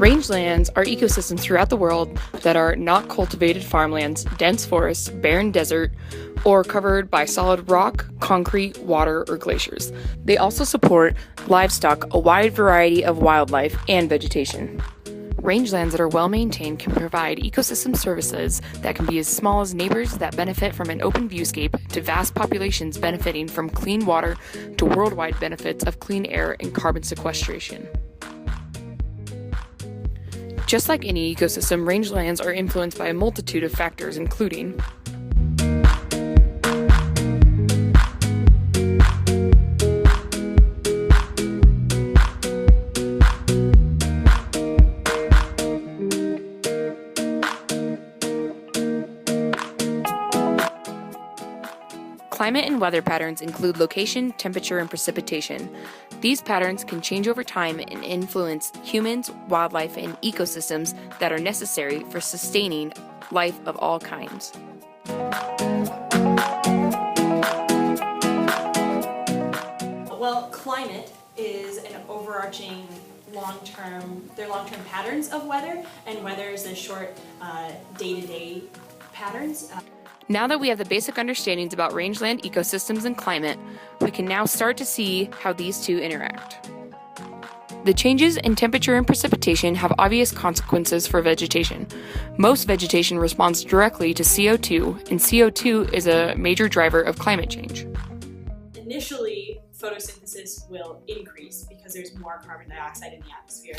Rangelands are ecosystems throughout the world that are not cultivated farmlands, dense forests, barren desert, or covered by solid rock, concrete, water, or glaciers. They also support livestock, a wide variety of wildlife, and vegetation. Rangelands that are well maintained can provide ecosystem services that can be as small as neighbors that benefit from an open viewscape to vast populations benefiting from clean water to worldwide benefits of clean air and carbon sequestration. Just like any ecosystem, rangelands are influenced by a multitude of factors, including climate and weather patterns include location, temperature, and precipitation. These patterns can change over time and influence humans, wildlife, and ecosystems that are necessary for sustaining life of all kinds. Well, climate is an overarching long-term patterns of weather, and weather is the short day-to-day patterns. Now that we have the basic understandings about rangeland ecosystems and climate, we can now start to see how these two interact. The changes in temperature and precipitation have obvious consequences for vegetation. Most vegetation responds directly to CO2, and CO2 is a major driver of climate change. Initially, photosynthesis will increase because there's more carbon dioxide in the atmosphere,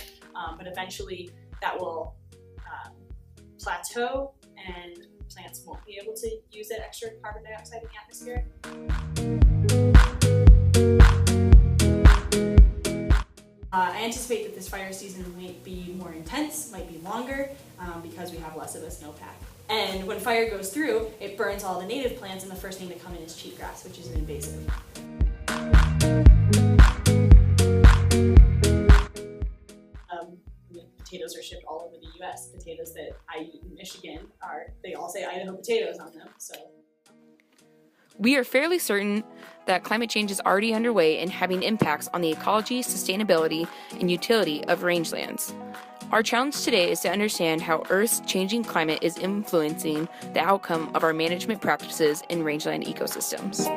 but eventually that will plateau and plants won't be able to use that extra carbon dioxide in the atmosphere. I anticipate that this fire season might be more intense, might be longer, because we have less of a snowpack. And when fire goes through, it burns all the native plants, and the first thing to come in is cheatgrass, which is an invasive. Potatoes are shipped all over the U.S. Potatoes that I eat in Michigan they all say Idaho potatoes on them. So we are fairly certain that climate change is already underway and having impacts on the ecology, sustainability, and utility of rangelands. Our challenge today is to understand how Earth's changing climate is influencing the outcome of our management practices in rangeland ecosystems.